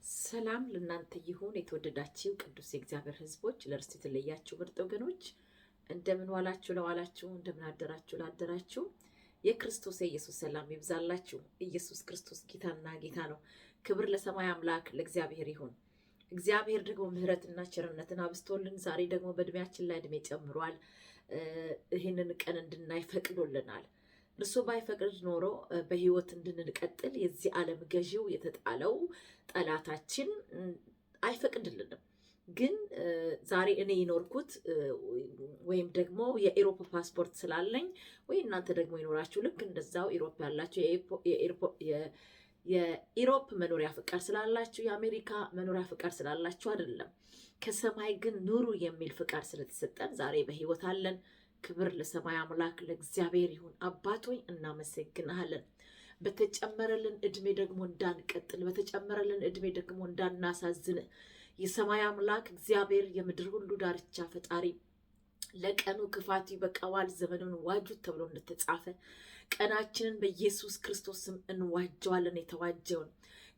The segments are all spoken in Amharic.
ሰላም ለእናንተ ይሁን የተወደዳችሁ ቅዱስ የእግዚአብሔር ሕዝቦች ለርስት የተለያችሁ ምርጥ ወገኖች እንደምን ዋላችሁ ለዋላችሁ እንደምን አደራችሁ ላደራችሁ የክርስቶስ ኢየሱስ ሰላም ይብዛላችሁ። ኢየሱስ ክርስቶስ ጌታና ጌታ ነው። ክብር ለሰማይ አምላክ ለእግዚአብሔር ይሁን። እግዚአብሔር ደግሞ ምሕረትና ቸርነትን አብስቶልን ዛሬ ደግሞ በእድሜያችን ላይ እድሜ ጨምሯል። ይህንን ቀን እንድናይ ፈቅዶልናል። እርሱ ባይፈቅድ ኖሮ በህይወት እንድንቀጥል የዚህ ዓለም ገዢው የተጣለው ጠላታችን አይፈቅድልንም። ግን ዛሬ እኔ የኖርኩት ወይም ደግሞ የኢሮፕ ፓስፖርት ስላለኝ ወይ እናንተ ደግሞ ይኖራችሁ ልክ እንደዛው ኢሮፕ ያላችሁ የኢሮፕ መኖሪያ ፍቃድ ስላላችሁ የአሜሪካ መኖሪያ ፍቃድ ስላላችሁ አይደለም። ከሰማይ ግን ኑሩ የሚል ፍቃድ ስለተሰጠን ዛሬ በህይወት አለን። ክብር ለሰማይ አምላክ ለእግዚአብሔር ይሁን። አባት ሆይ እናመሰግናለን። በተጨመረልን እድሜ ደግሞ እንዳንቀጥል፣ በተጨመረልን እድሜ ደግሞ እንዳናሳዝን የሰማይ አምላክ እግዚአብሔር የምድር ሁሉ ዳርቻ ፈጣሪ ለቀኑ ክፋት ይበቃዋል ዘመኑን ዋጁት ተብሎ እንደተጻፈ ቀናችንን በኢየሱስ ክርስቶስ ስም እንዋጀዋለን። የተዋጀውን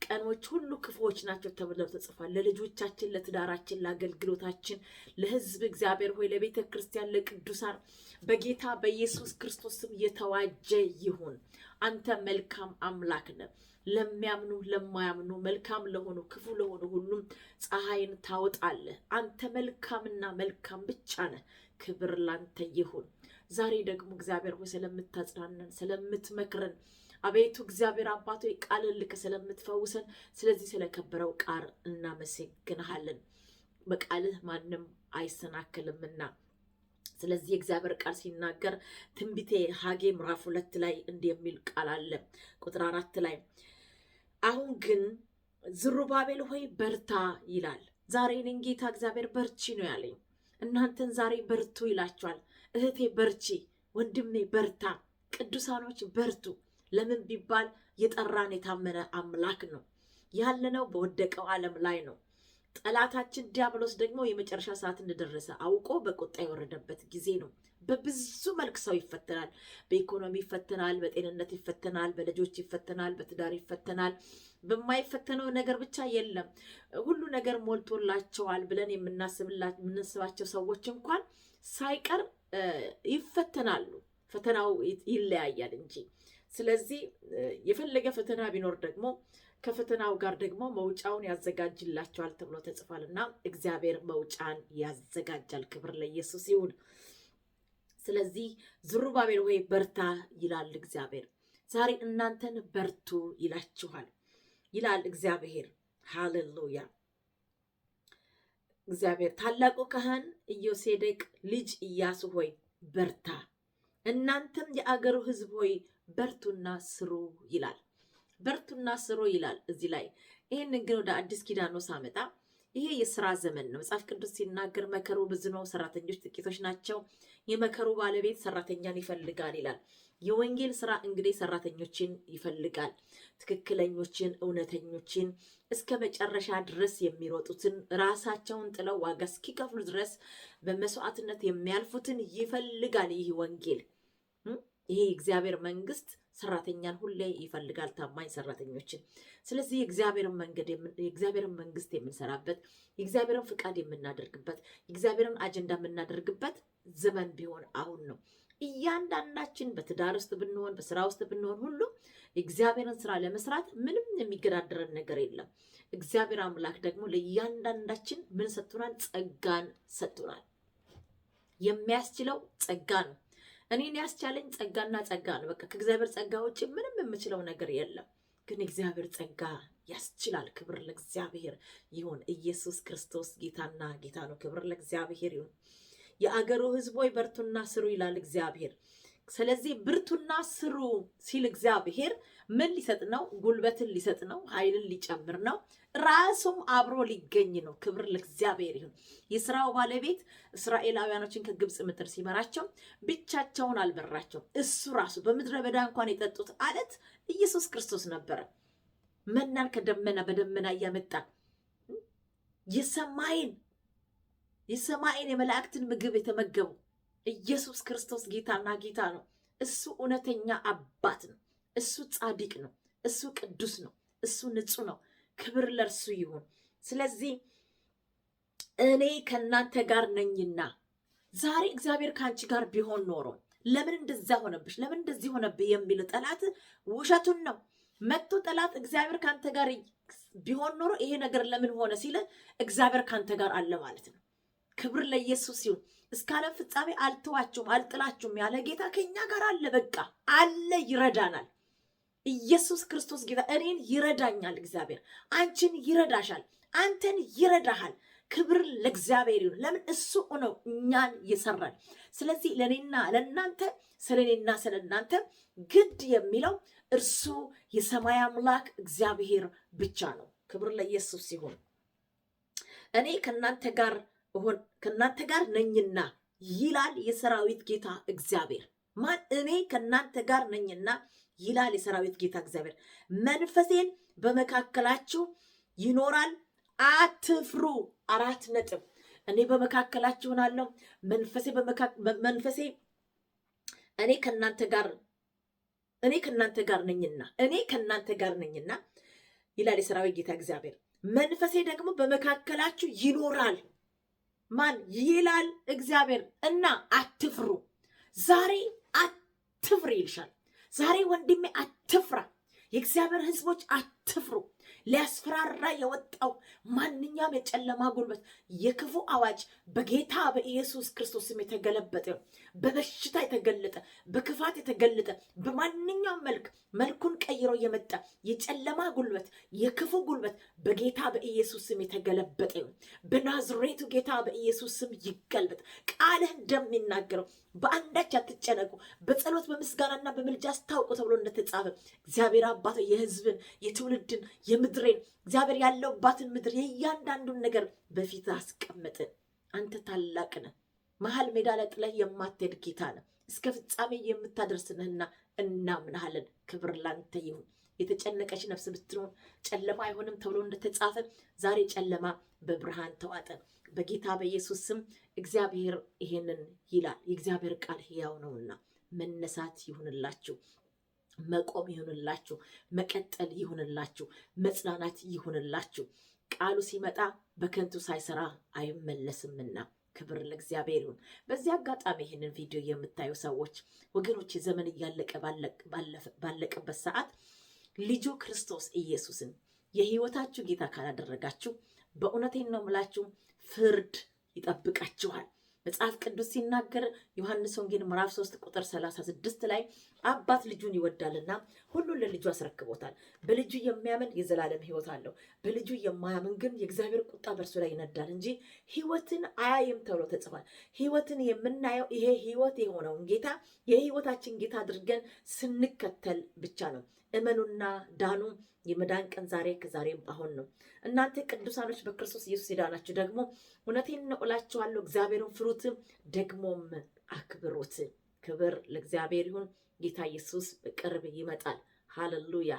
ቀኖች ሁሉ ክፉዎች ናቸው ተብለው ተጽፏል። ለልጆቻችን፣ ለትዳራችን፣ ለአገልግሎታችን፣ ለሕዝብ እግዚአብሔር ሆይ ለቤተ ክርስቲያን፣ ለቅዱሳን በጌታ በኢየሱስ ክርስቶስ ስም የተዋጀ ይሁን። አንተ መልካም አምላክ ነህ። ለሚያምኑ ለማያምኑ መልካም ለሆኑ ክፉ ለሆኑ ሁሉም ፀሐይን ታወጣለህ። አንተ መልካምና መልካም ብቻ ነህ። ክብር ላንተ ይሁን። ዛሬ ደግሞ እግዚአብሔር ሆይ ስለምታጽናነን ስለምትመክረን አቤቱ እግዚአብሔር አባቶ ቃልን ልክ ስለምትፈውሰን ስለዚህ ስለከበረው ቃል እናመሰግንሃለን። በቃልህ ማንም አይሰናክልምና ስለዚህ እግዚአብሔር ቃል ሲናገር ትንቢተ ሐጌ ምዕራፍ 2 ላይ እንዲህ የሚል ቃል አለ። ቁጥር 4 ላይ አሁን ግን ዝሩባቤል ሆይ በርታ ይላል። ዛሬ እኔን ጌታ እግዚአብሔር በርቺ ነው ያለኝ። እናንተን ዛሬ በርቱ ይላችኋል። እህቴ በርቺ፣ ወንድሜ በርታ፣ ቅዱሳኖች በርቱ። ለምን ቢባል የጠራን የታመነ አምላክ ነው። ያለነው በወደቀው ዓለም ላይ ነው። ጠላታችን ዲያብሎስ ደግሞ የመጨረሻ ሰዓት እንደደረሰ አውቆ በቁጣ የወረደበት ጊዜ ነው። በብዙ መልክ ሰው ይፈተናል። በኢኮኖሚ ይፈተናል፣ በጤንነት ይፈተናል፣ በልጆች ይፈተናል፣ በትዳር ይፈተናል። በማይፈተነው ነገር ብቻ የለም። ሁሉ ነገር ሞልቶላቸዋል ብለን የምናስባቸው ሰዎች እንኳን ሳይቀር ይፈተናሉ። ፈተናው ይለያያል እንጂ። ስለዚህ የፈለገ ፈተና ቢኖር ደግሞ ከፈተናው ጋር ደግሞ መውጫውን ያዘጋጅላቸዋል ተብሎ ተጽፏልና እግዚአብሔር መውጫን ያዘጋጃል። ክብር ለኢየሱስ ይሁን። ስለዚህ ዝሩባቤል ሆይ በርታ ይላል እግዚአብሔር። ዛሬ እናንተን በርቱ ይላችኋል ይላል እግዚአብሔር። ሃሌሉያ። እግዚአብሔር ታላቁ ካህን ኢዮሴዴቅ ልጅ ኢያሱ ሆይ በርታ፣ እናንተም የአገሩ ሕዝብ ሆይ በርቱና ስሩ ይላል። በርቱና ስሩ ይላል እዚህ ላይ። ይህንን ግን ወደ አዲስ ኪዳን ነው ሳመጣ ይሄ የስራ ዘመን ነው። መጽሐፍ ቅዱስ ሲናገር መከሩ ብዙ ነው፣ ሰራተኞች ጥቂቶች ናቸው። የመከሩ ባለቤት ሰራተኛን ይፈልጋል ይላል። የወንጌል ስራ እንግዲህ ሰራተኞችን ይፈልጋል። ትክክለኞችን፣ እውነተኞችን፣ እስከ መጨረሻ ድረስ የሚሮጡትን፣ ራሳቸውን ጥለው ዋጋ እስኪከፍሉ ድረስ በመስዋዕትነት የሚያልፉትን ይፈልጋል ይህ ወንጌል። ይሄ የእግዚአብሔር መንግስት ሰራተኛን ሁሌ ይፈልጋል፣ ታማኝ ሰራተኞችን። ስለዚህ የእግዚአብሔርን መንግስት የምንሰራበት፣ የእግዚአብሔርን ፍቃድ የምናደርግበት፣ የእግዚአብሔርን አጀንዳ የምናደርግበት ዘመን ቢሆን አሁን ነው። እያንዳንዳችን በትዳር ውስጥ ብንሆን፣ በስራ ውስጥ ብንሆን ሁሉ የእግዚአብሔርን ስራ ለመስራት ምንም የሚገዳደረን ነገር የለም። እግዚአብሔር አምላክ ደግሞ ለእያንዳንዳችን ምን ሰጥቶናል? ጸጋን ሰጥቶናል። የሚያስችለው ጸጋ ነው። እኔን ያስቻለኝ ጸጋና ጸጋ ነው። በቃ ከእግዚአብሔር ጸጋ ውጭ ምንም የምችለው ነገር የለም። ግን እግዚአብሔር ጸጋ ያስችላል። ክብር ለእግዚአብሔር ይሁን። ኢየሱስ ክርስቶስ ጌታና ጌታ ነው። ክብር ለእግዚአብሔር ይሁን። የአገሩ ሕዝብ ሆይ በርቱና ስሩ ይላል እግዚአብሔር። ስለዚህ ብርቱና ስሩ ሲል እግዚአብሔር ምን ሊሰጥ ነው? ጉልበትን ሊሰጥ ነው። ኃይልን ሊጨምር ነው። ራሱም አብሮ ሊገኝ ነው። ክብር ለእግዚአብሔር ይሁን። የስራው ባለቤት እስራኤላውያኖችን ከግብፅ ምድር ሲመራቸው ብቻቸውን አልበራቸው። እሱ ራሱ በምድረ በዳ እንኳን የጠጡት አለት ኢየሱስ ክርስቶስ ነበረ። መናን ከደመና በደመና እያመጣ የሰማይን የመላእክትን ምግብ የተመገቡ ኢየሱስ ክርስቶስ ጌታና ጌታ ነው። እሱ እውነተኛ አባት ነው። እሱ ጻድቅ ነው። እሱ ቅዱስ ነው። እሱ ንጹህ ነው። ክብር ለእርሱ ይሁን። ስለዚህ እኔ ከእናንተ ጋር ነኝና ዛሬ እግዚአብሔር ከአንቺ ጋር ቢሆን ኖሮ ለምን እንደዛ ሆነብሽ፣ ለምን እንደዚህ ሆነብህ የሚል ጠላት ውሸቱን ነው። መጥቶ ጠላት እግዚአብሔር ካንተ ጋር ቢሆን ኖሮ ይሄ ነገር ለምን ሆነ ሲል እግዚአብሔር ካንተ ጋር አለ ማለት ነው። ክብር ለኢየሱስ ይሁን። እስከ ዓለም ፍጻሜ አልተዋችሁም አልጥላችሁም ያለ ጌታ ከኛ ጋር አለ። በቃ አለ፣ ይረዳናል። ኢየሱስ ክርስቶስ ጌታ እኔን ይረዳኛል። እግዚአብሔር አንቺን ይረዳሻል፣ አንተን ይረዳሃል። ክብር ለእግዚአብሔር ይሁን። ለምን እሱ ነው እኛን ይሰራል። ስለዚህ ለኔና ለናንተ ስለኔና ስለናንተ ግድ የሚለው እርሱ የሰማይ አምላክ እግዚአብሔር ብቻ ነው። ክብር ለኢየሱስ ይሁን። እኔ ከናንተ ጋር ነኝና ይላል የሰራዊት ጌታ እግዚአብሔር። ማን? እኔ ከናንተ ጋር ነኝና ይላል የሰራዊት ጌታ እግዚአብሔር። መንፈሴን በመካከላችሁ ይኖራል፣ አትፍሩ። 4 ነጥብ። እኔ በመካከላችሁ ሆናለሁ። መንፈሴ እኔ ከናንተ ጋር ነኝና ይላል የሰራዊት ጌታ እግዚአብሔር። መንፈሴ ደግሞ በመካከላችሁ ይኖራል። ማን? ይላል እግዚአብሔር። እና አትፍሩ። ዛሬ አትፍሪ ይልሻል። ዛሬ ወንድሜ አትፍራ። የእግዚአብሔር ሕዝቦች አትፍሩ። ሊያስፈራራ የወጣው ማንኛውም የጨለማ ጉልበት፣ የክፉ አዋጅ በጌታ በኢየሱስ ክርስቶስም የተገለበጠ፣ በበሽታ የተገለጠ፣ በክፋት የተገለጠ፣ በማንኛውም መልኩን ቀይሮ የመጣ የጨለማ ጉልበት፣ የክፉ ጉልበት በጌታ በኢየሱስ ስም የተገለበጠ፣ በናዝሬቱ ጌታ በኢየሱስ ስም ይገልበጥ። ቃልህ እንደሚናገረው በአንዳች አትጨነቁ፣ በጸሎት በምስጋናና በምልጃ አስታውቁ ተብሎ እንደተጻፈ እግዚአብሔር አባቶ የህዝብን የትውልድን የምድሬን እግዚአብሔር ያለውባትን ምድር የእያንዳንዱን ነገር በፊት አስቀመጠ። አንተ ታላቅ ነህ። መሀል ሜዳ ላይ ጥለህ የማትሄድ ጌታ ነህ። እስከ ፍጻሜ የምታደርስንህና እናምናሃለን። ክብር ላንተ ይሁን። የተጨነቀች ነፍስ ብትኖር ጨለማ አይሆንም ተብሎ እንደተጻፈ ዛሬ ጨለማ በብርሃን ተዋጠ። በጌታ በኢየሱስ ስም እግዚአብሔር ይሄንን ይላል። የእግዚአብሔር ቃል ሕያው ነውና መነሳት ይሁንላችሁ፣ መቆም ይሁንላችሁ፣ መቀጠል ይሁንላችሁ፣ መጽናናት ይሁንላችሁ። ቃሉ ሲመጣ በከንቱ ሳይሰራ አይመለስምና ክብር ለእግዚአብሔር ይሁን። በዚህ አጋጣሚ ይህንን ቪዲዮ የምታዩ ሰዎች ወገኖች፣ ዘመን እያለቀ ባለቀበት ሰዓት ልጁ ክርስቶስ ኢየሱስን የህይወታችሁ ጌታ ካላደረጋችሁ በእውነቴን ነው የምላችሁ ፍርድ ይጠብቃችኋል። መጽሐፍ ቅዱስ ሲናገር ዮሐንስ ወንጌል ምዕራፍ 3 ቁጥር 36 ላይ አባት ልጁን ይወዳልና ሁሉን ለልጁ አስረክቦታል። በልጁ የሚያምን የዘላለም ህይወት አለው፣ በልጁ የማያምን ግን የእግዚአብሔር ቁጣ በእርሱ ላይ ይነዳል እንጂ ህይወትን አያይም ተብሎ ተጽፏል። ህይወትን የምናየው ይሄ ህይወት የሆነውን ጌታ የህይወታችን ጌታ አድርገን ስንከተል ብቻ ነው። እመኑና ዳኑ። የመዳን ቀን ዛሬ ከዛሬም አሁን ነው። እናንተ ቅዱሳኖች በክርስቶስ ኢየሱስ የዳናችሁ ደግሞ እውነቴን ነው እላችኋለሁ እግዚአብሔርን ፍሩት፣ ደግሞም አክብሩት። ክብር ለእግዚአብሔር ይሁን። ጌታ ኢየሱስ በቅርብ ይመጣል። ሃሌሉያ።